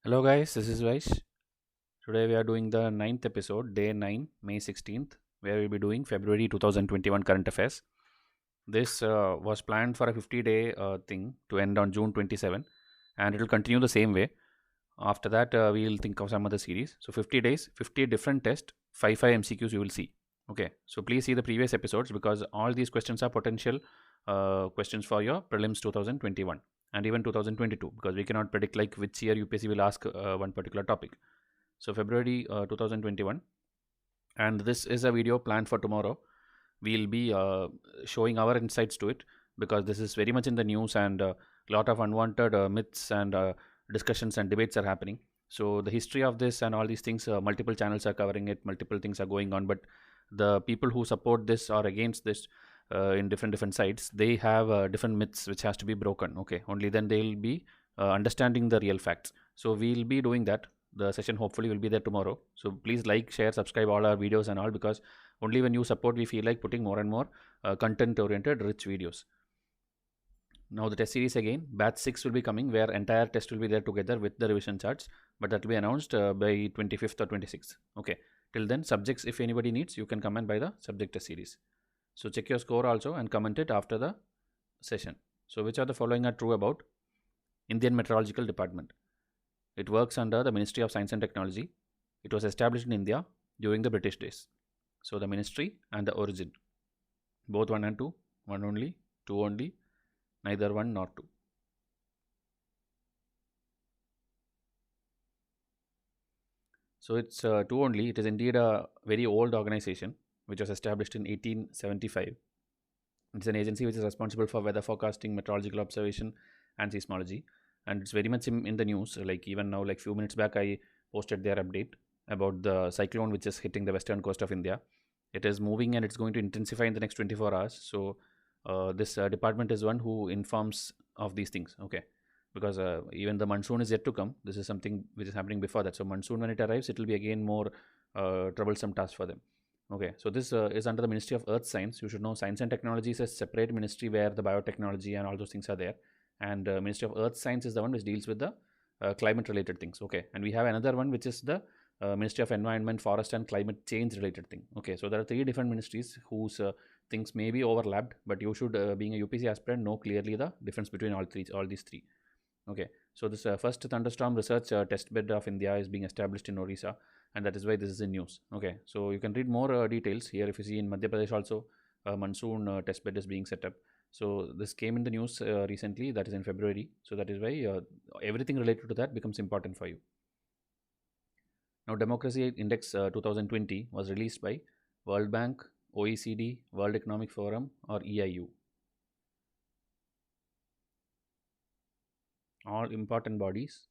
Hello guys, this is Vaish. Today we are doing the ninth episode, day 9, May 16th, where we'll be doing February 2021 current affairs. This was planned for a 50-day thing to end on June 27, and it will continue the same way. After that, we'll think of some other series. So 50 days, 50 different tests, 5 MCQs you will see. Okay, so please see the previous episodes because all these questions are potential questions for your prelims 2021 and even 2022 because we cannot predict like which year UPSC will ask one particular topic. So February 2021, and this is a video planned for tomorrow. We'll be showing our insights to it because this is very much in the news and a lot of unwanted myths and discussions and debates are happening. So the history of this and all these things, multiple channels are covering it, multiple things are going on, but the people who support this or against this in different sides, they have different myths which has to be broken. Okay, only then they'll be understanding the real facts. So we'll be doing that. The session hopefully will be there tomorrow. So please like, share, subscribe all our videos and all because only when you support we feel like putting more and more content oriented rich videos. Now the test series again, batch 6 will be coming where entire test will be there together with the revision charts, but that will be announced by 25th or 26th. Okay, till then subjects, if anybody needs, you can come and buy the subject test series. So check your score also and comment it after the session. So which are the following are true about Indian Meteorological Department? It works under the Ministry of Science and Technology. It was established in India during the British days. So the ministry and the origin, both 1 and 2, 1 only, 2 only, neither 1 nor 2. So it's 2 only. It is indeed a very old organization which was established in 1875. It's an agency which is responsible for weather forecasting, meteorological observation, and seismology. And it's very much in the news. Like even now, like few minutes back, I posted their update about the cyclone which is hitting the western coast of India. It is moving and it's going to intensify in the next 24 hours. So this department is one who informs of these things. Okay, because even the monsoon is yet to come. This is something which is happening before that. So monsoon when it arrives, it will be again more troublesome task for them. Okay, so this is under the Ministry of Earth Science. You should know Science and Technology is a separate ministry where the biotechnology and all those things are there. And Ministry of Earth Science is the one which deals with the climate related things. Okay, and we have another one which is the Ministry of Environment, Forest and Climate Change related thing. Okay, so there are three different ministries whose things may be overlapped, but you should, being a UPC aspirant, know clearly the difference between all these three. Okay, so this first thunderstorm research test bed of India is being established in Orissa, and that is why this is in news. Okay, so you can read more details here. If you see in Madhya Pradesh also, monsoon test bed is being set up. So this came in the news recently, that is in February. So that is why everything related to that becomes important for you. Now, Democracy Index 2020 was released by World Bank, OECD, World Economic Forum, or EIU. All important bodies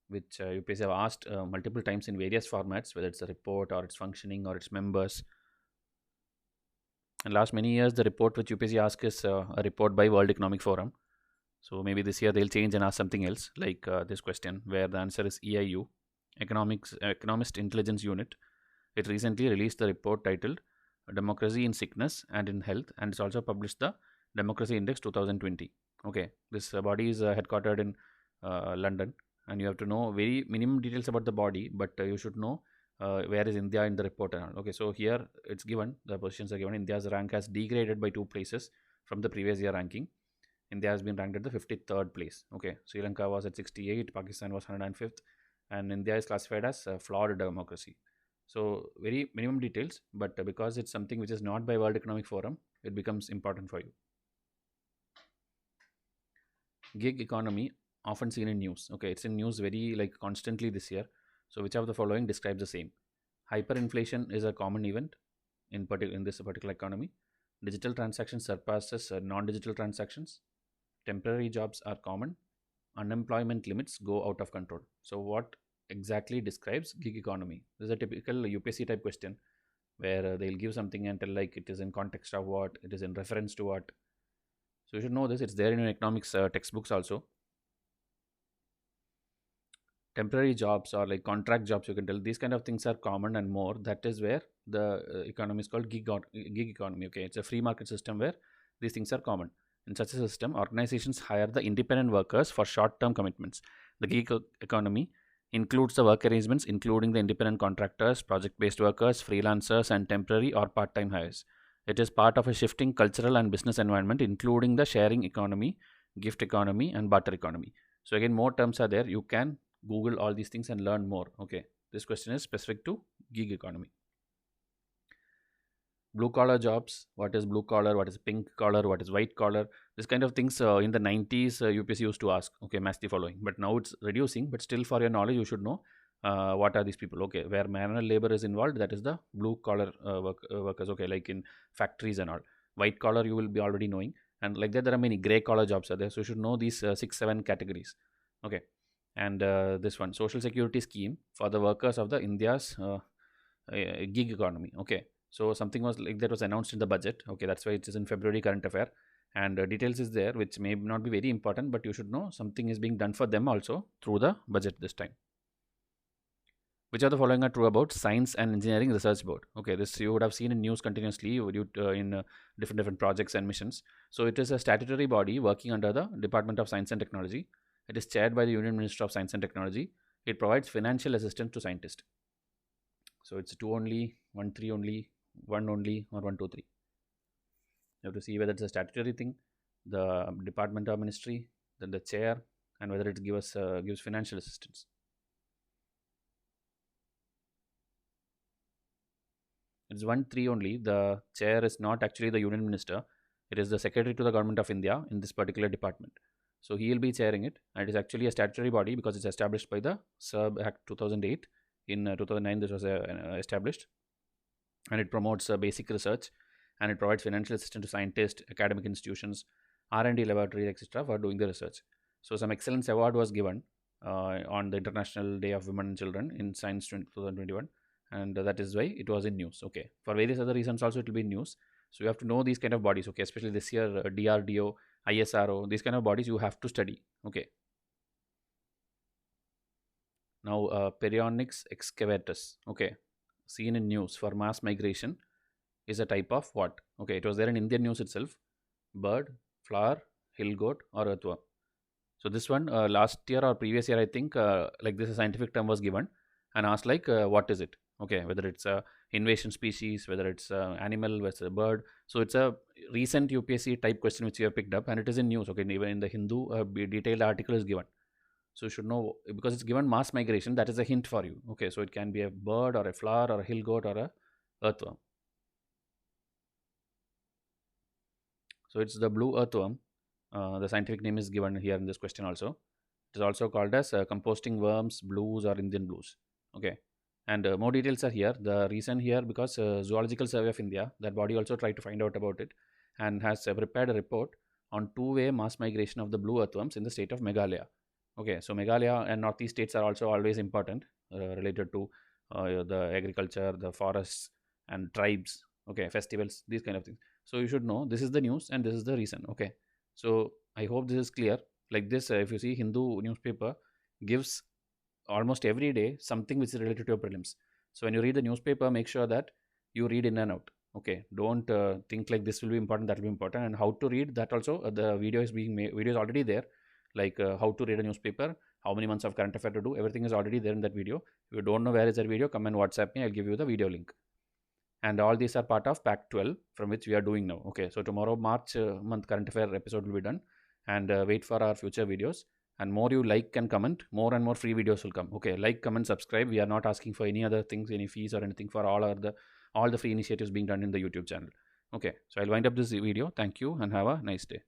which UPSC have asked multiple times in various formats, whether it's a report or its functioning or its members. And last many years, the report which UPSC asks is a report by World Economic Forum. So maybe this year they'll change and ask something else, like this question, where the answer is EIU, Economist Intelligence Unit. It recently released the report titled Democracy in Sickness and in Health, and it's also published the Democracy Index 2020. Okay, this body is headquartered in London, and you have to know very minimum details about the body, but you should know where is India in the report and all. Okay, so here it's given, the positions are given. India's rank has degraded by 2 places from the previous year ranking. India has been ranked at the 53rd place. Okay, Sri Lanka was at 68, Pakistan was 105th, and India is classified as a flawed democracy. So very minimum details, but because it's something which is not by World Economic Forum, it becomes important for you. Gig economy, often seen in news. Okay, it's in news very like constantly this year. So which of the following describes the same? Hyperinflation is a common event in this particular economy. Digital transactions surpasses non-digital transactions. Temporary jobs are common. Unemployment limits go out of control. So what exactly describes gig economy? This is a typical UPSC type question where they'll give something and tell like it is in context of what, it is in reference to what. So you should know this. It's there in your economics textbooks also. Temporary jobs or like contract jobs, you can tell these kind of things are common and more. That is where the economy is called gig economy. Okay, it's a free market system where these things are common. In such a system, organizations hire the independent workers for short term commitments. The gig economy includes the work arrangements, including the independent contractors, project based workers, freelancers, and temporary or part time hires. It is part of a shifting cultural and business environment, including the sharing economy, gift economy, and barter economy. So, again, more terms are there. You can Google all these things and learn more. Okay, this question is specific to gig economy. Blue collar jobs, what is blue collar, what is pink collar, what is white collar, this kind of things in the 90s UPSC used to ask. Okay, match the following, but now it's reducing, but still for your knowledge you should know what are these people. Okay, where manual labor is involved, that is the blue collar workers. Okay, like in factories and all. White collar you will be already knowing, and like that there are many gray collar jobs are there, so you should know these 6-7 categories. Okay, and this one, social security scheme for the workers of the India's gig economy. Okay, so something was like that was announced in the budget. Okay, that's why it is in February current affair, and details is there which may not be very important, but you should know something is being done for them also through the budget this time. Which of the following are true about Science and Engineering Research Board? Okay, this you would have seen in news continuously in different projects and missions. So it is a statutory body working under the Department of Science and Technology. It is chaired by the Union Minister of Science and Technology. It provides financial assistance to scientists. So it's 2 only, 1 3 only, 1 only, or 1 2 3. You have to see whether it's a statutory thing, the department or ministry, then the chair, and whether it gives financial assistance. It's 1 3 only. The chair is not actually the union minister. It is the secretary to the government of India in this particular department. So he will be chairing it, and it is actually a statutory body because it's established by the SERB Act 2008. In 2009, this was established, and it promotes basic research, and it provides financial assistance to scientists, academic institutions, R&D laboratories, etc. for doing the research. So some excellence award was given on the International Day of Women and Children in Science 2021, and that is why it was in news. Okay, for various other reasons also it will be in news. So you have to know these kind of bodies. Okay, especially this year DRDO, ISRO, these kind of bodies you have to study. Okay. Now Perionyx excavatus. Okay, seen in news for mass migration is a type of what? Okay, it was there in Indian news itself. Bird, flower, hill goat, or earthworm. So this one last year or previous year I think like this a scientific term was given and asked like what is it? Okay, whether it's a invasion species, whether it's a animal, whether it's a bird. So it's a recent UPSC type question which you have picked up, and it is in news. Okay, even in the Hindu detailed article is given. So you should know because it's given mass migration. That is a hint for you. Okay, so it can be a bird or a flower or a hill goat or a earthworm. So it's the blue earthworm. The scientific name is given here in this question also. It is also called as composting worms, blues, or Indian blues. Okay, and more details are here. The reason here because Zoological Survey of India, that body also tried to find out about it and has prepared a report on two-way mass migration of the blue earthworms in the state of Meghalaya. Okay, so Meghalaya and Northeast states are also always important related to the agriculture, the forests, and tribes. Okay, festivals, these kind of things. So you should know this is the news and this is the reason. Okay, so I hope this is clear. Like this, if you see Hindu newspaper gives almost every day something which is related to your prelims. So when you read the newspaper, make sure that you read in and out. Okay, don't think like this will be important, that will be important, and how to read that also. The video is being made. Video is already there, like how to read a newspaper, how many months of current affair to do. Everything is already there in that video. If you don't know where is that video, come and WhatsApp me. I'll give you the video link. And all these are part of pack 12 from which we are doing now. Okay, so tomorrow March month current affair episode will be done, and wait for our future videos. And more you like and comment, more and more free videos will come. Okay, like, comment, subscribe. We are not asking for any other things, any fees or anything for all the free initiatives being done in the YouTube channel. Okay, so I'll wind up this video. Thank you and have a nice day.